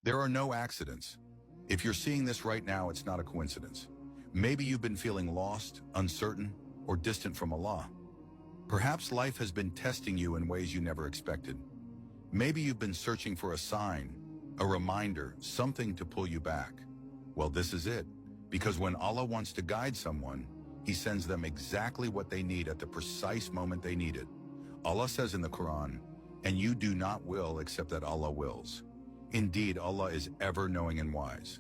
There are no accidents. If you're seeing this right now, it's not a coincidence. Maybe you've been feeling lost, uncertain, or distant from Allah. Perhaps life has been testing you in ways you never expected. Maybe you've been searching for a sign, a reminder, something to pull you back. Well, this is it. Because when Allah wants to guide someone, He sends them exactly what they need at the precise moment they need it. Allah says in the Quran, "And you do not will except that Allah wills." Indeed, Allah is ever knowing and wise.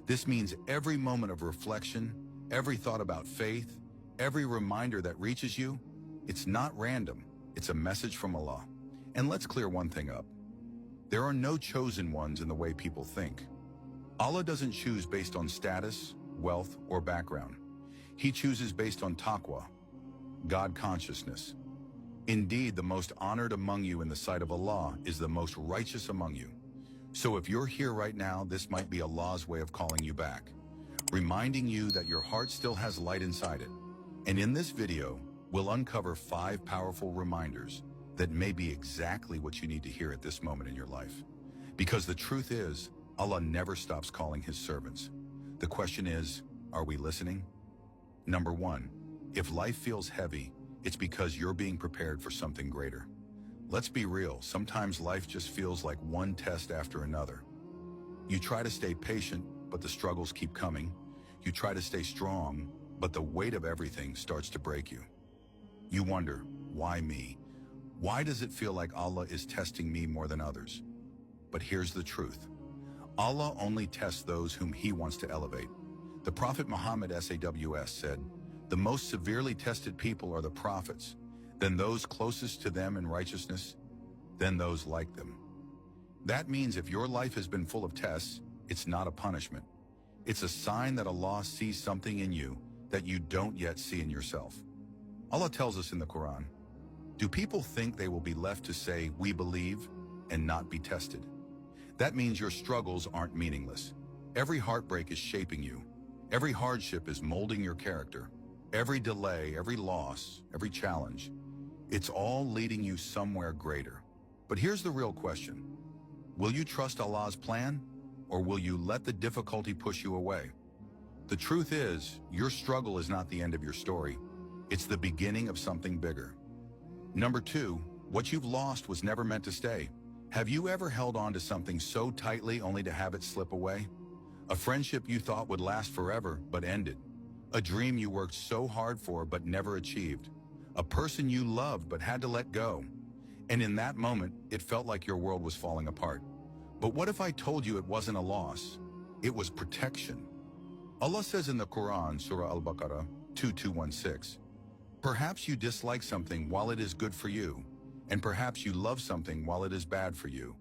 This means every moment of reflection, every thought about faith, every reminder that reaches you, it's not random, it's a message from Allah. And let's clear one thing up. There are no chosen ones in the way people think. Allah doesn't choose based on status, wealth, or background. He chooses based on taqwa, God consciousness. Indeed, the most honored among you in the sight of Allah is the most righteous among you. So if you're here right now, this might be Allah's way of calling you back, reminding you that your heart still has light inside it. And in this video, we'll uncover 5 powerful reminders that may be exactly what you need to hear at this moment in your life. Because the truth is, Allah never stops calling His servants. The question is, are we listening? Number 1, if life feels heavy, it's because you're being prepared for something greater. Let's be real, sometimes life just feels like one test after another. You try to stay patient, but the struggles keep coming. You try to stay strong, but the weight of everything starts to break you. You wonder, why me? Why does it feel like Allah is testing me more than others? But here's the truth. Allah only tests those whom He wants to elevate. The Prophet Muhammad SAW said, "The most severely tested people are the prophets, then those closest to them in righteousness, then those like them." That means if your life has been full of tests, it's not a punishment. It's a sign that Allah sees something in you that you don't yet see in yourself. Allah tells us in the Quran, "Do people think they will be left to say, 'We believe,' and not be tested?" That means your struggles aren't meaningless. Every heartbreak is shaping you. Every hardship is molding your character. Every delay, every loss, every challenge, it's all leading you somewhere greater. But here's the real question. Will you trust Allah's plan, or will you let the difficulty push you away? The truth is, your struggle is not the end of your story. It's the beginning of something bigger. Number 2, what you've lost was never meant to stay. Have you ever held on to something so tightly only to have it slip away? A friendship you thought would last forever, but ended. A dream you worked so hard for, but never achieved. A person you loved, but had to let go. And in that moment, it felt like your world was falling apart. But what if I told you it wasn't a loss? It was protection. Allah says in the Quran, Surah Al-Baqarah 2216, "Perhaps you dislike something while it is good for you, and perhaps you love something while it is bad for you.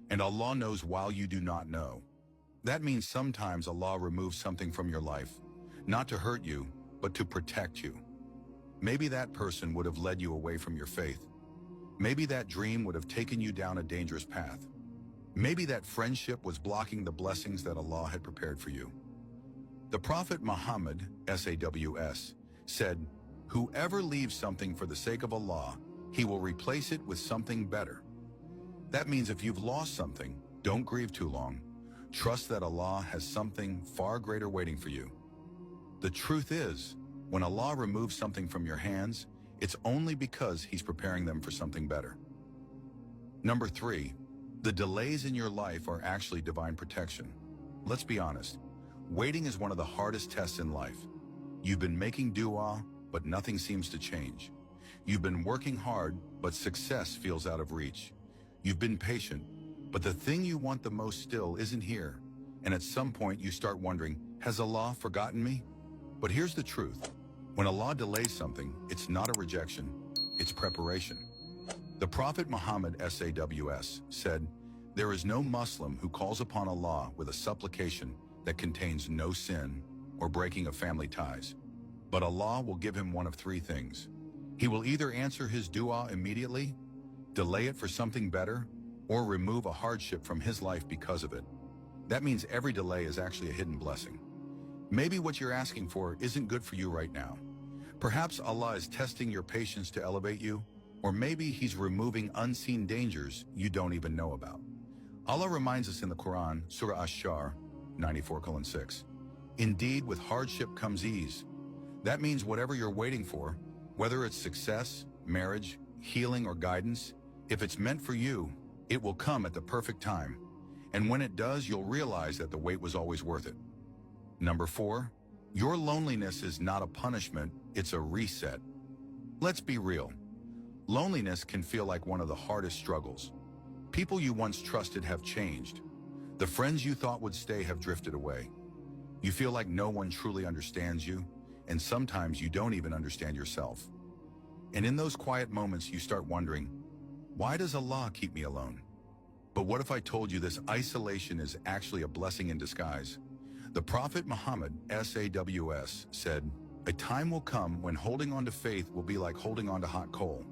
And Allah knows while you do not know." That means sometimes Allah removes something from your life, not to hurt you, but to protect you. Maybe that person would have led you away from your faith. Maybe that dream would have taken you down a dangerous path. Maybe that friendship was blocking the blessings that Allah had prepared for you. The Prophet Muhammad SAW said, "Whoever leaves something for the sake of Allah, He will replace it with something better." That means if you've lost something, don't grieve too long. Trust that Allah has something far greater waiting for you. The truth is, when Allah removes something from your hands, it's only because He's preparing them for something better. Number 3, the delays in your life are actually divine protection. Let's be honest, waiting is one of the hardest tests in life. You've been making dua, but nothing seems to change. You've been working hard, but success feels out of reach. You've been patient, but the thing you want the most still isn't here. And at some point you start wondering, has Allah forgotten me? But here's the truth. When Allah delays something, it's not a rejection, it's preparation. The Prophet Muhammad SAW said, "There is no Muslim who calls upon Allah with a supplication that contains no sin or breaking of family ties. But Allah will give him one of 3 things. He will either answer his dua immediately, delay it for something better, or remove a hardship from his life because of it." That means every delay is actually a hidden blessing. Maybe what you're asking for isn't good for you right now. Perhaps Allah is testing your patience to elevate you, or maybe He's removing unseen dangers you don't even know about. Allah reminds us in the Quran, Surah Ash-Shar 94:6. Indeed, with hardship comes ease. That means whatever you're waiting for, whether it's success, marriage, healing, or guidance, if it's meant for you, it will come at the perfect time. And when it does, you'll realize that the wait was always worth it. Number 4, your loneliness is not a punishment, it's a reset. Let's be real. Loneliness can feel like one of the hardest struggles. People you once trusted have changed. The friends you thought would stay have drifted away. You feel like no one truly understands you, and sometimes you don't even understand yourself. And in those quiet moments, you start wondering, why does Allah keep me alone? But what if I told you this isolation is actually a blessing in disguise? The Prophet Muhammad, SAW, said, "A time will come when holding on to faith will be like holding on to hot coal."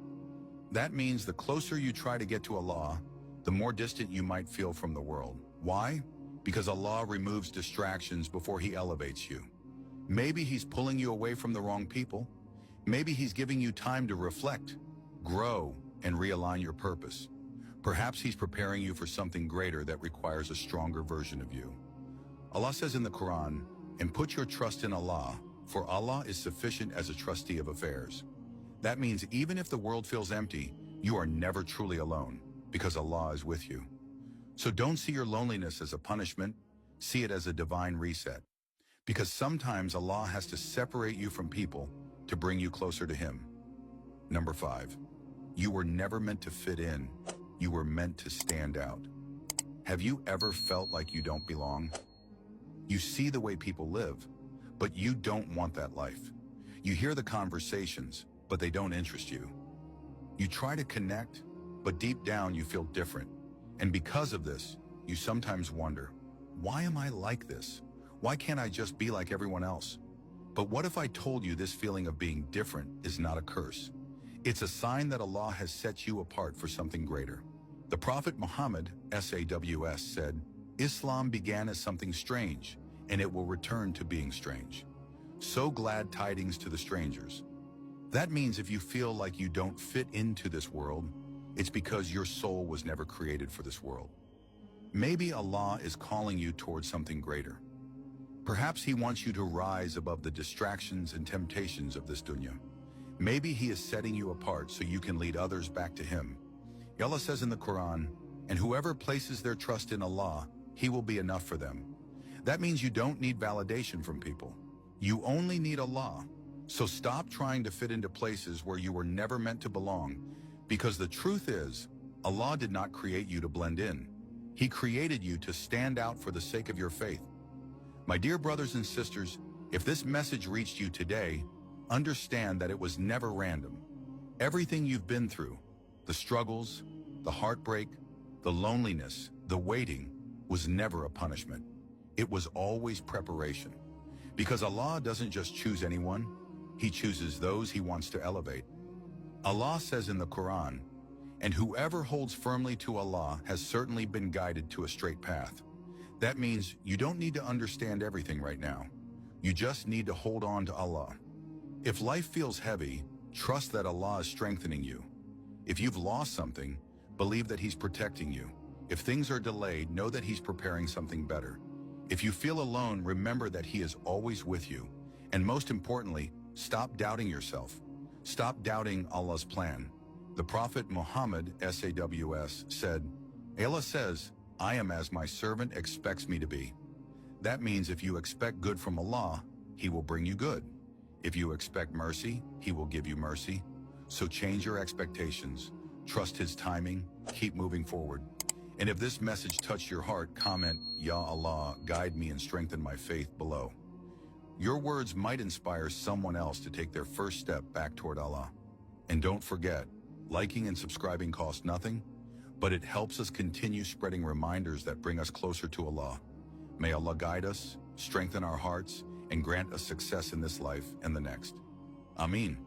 That means the closer you try to get to Allah, the more distant you might feel from the world. Why? Because Allah removes distractions before He elevates you. Maybe He's pulling you away from the wrong people. Maybe He's giving you time to reflect, grow, and realign your purpose. Perhaps He's preparing you for something greater that requires a stronger version of you. Allah says in the Quran, "And put your trust in Allah, for Allah is sufficient as a trustee of affairs." That means even if the world feels empty, you are never truly alone, because Allah is with you. So don't see your loneliness as a punishment, see it as a divine reset. Because sometimes Allah has to separate you from people to bring you closer to Him. Number 5, you were never meant to fit in, you were meant to stand out. Have you ever felt like you don't belong? You see the way people live, but you don't want that life. You hear the conversations, but they don't interest you. You try to connect, but deep down you feel different. And because of this, you sometimes wonder, why am I like this? Why can't I just be like everyone else? But what if I told you this feeling of being different is not a curse? It's a sign that Allah has set you apart for something greater. The Prophet Muhammad, SAW, said, "Islam began as something strange, and it will return to being strange. So glad tidings to the strangers." That means if you feel like you don't fit into this world, it's because your soul was never created for this world. Maybe Allah is calling you towards something greater. Perhaps He wants you to rise above the distractions and temptations of this dunya. Maybe He is setting you apart so you can lead others back to Him. Allah says in the Quran, "And whoever places their trust in Allah, He will be enough for them." That means you don't need validation from people. You only need Allah. So stop trying to fit into places where you were never meant to belong, because the truth is, Allah did not create you to blend in. He created you to stand out for the sake of your faith. My dear brothers and sisters, if this message reached you today, understand that it was never random. Everything you've been through, the struggles, the heartbreak, the loneliness, the waiting, was never a punishment. It was always preparation. Because Allah doesn't just choose anyone, He chooses those He wants to elevate. Allah says in the Quran, "And whoever holds firmly to Allah has certainly been guided to a straight path." That means you don't need to understand everything right now. You just need to hold on to Allah. If life feels heavy, trust that Allah is strengthening you. If you've lost something, believe that He's protecting you. If things are delayed, know that He's preparing something better. If you feel alone, remember that He is always with you. And most importantly, stop doubting yourself. Stop doubting Allah's plan. The Prophet Muhammad, SAW, said, "Allah says, I am as my servant expects me to be." That means if you expect good from Allah, He will bring you good. If you expect mercy, He will give you mercy. So change your expectations, trust His timing, keep moving forward. And if this message touched your heart, comment, "Ya Allah, guide me and strengthen my faith" below. Your words might inspire someone else to take their first step back toward Allah. And don't forget, liking and subscribing costs nothing, but it helps us continue spreading reminders that bring us closer to Allah. May Allah guide us, strengthen our hearts, and grant us success in this life and the next. Ameen.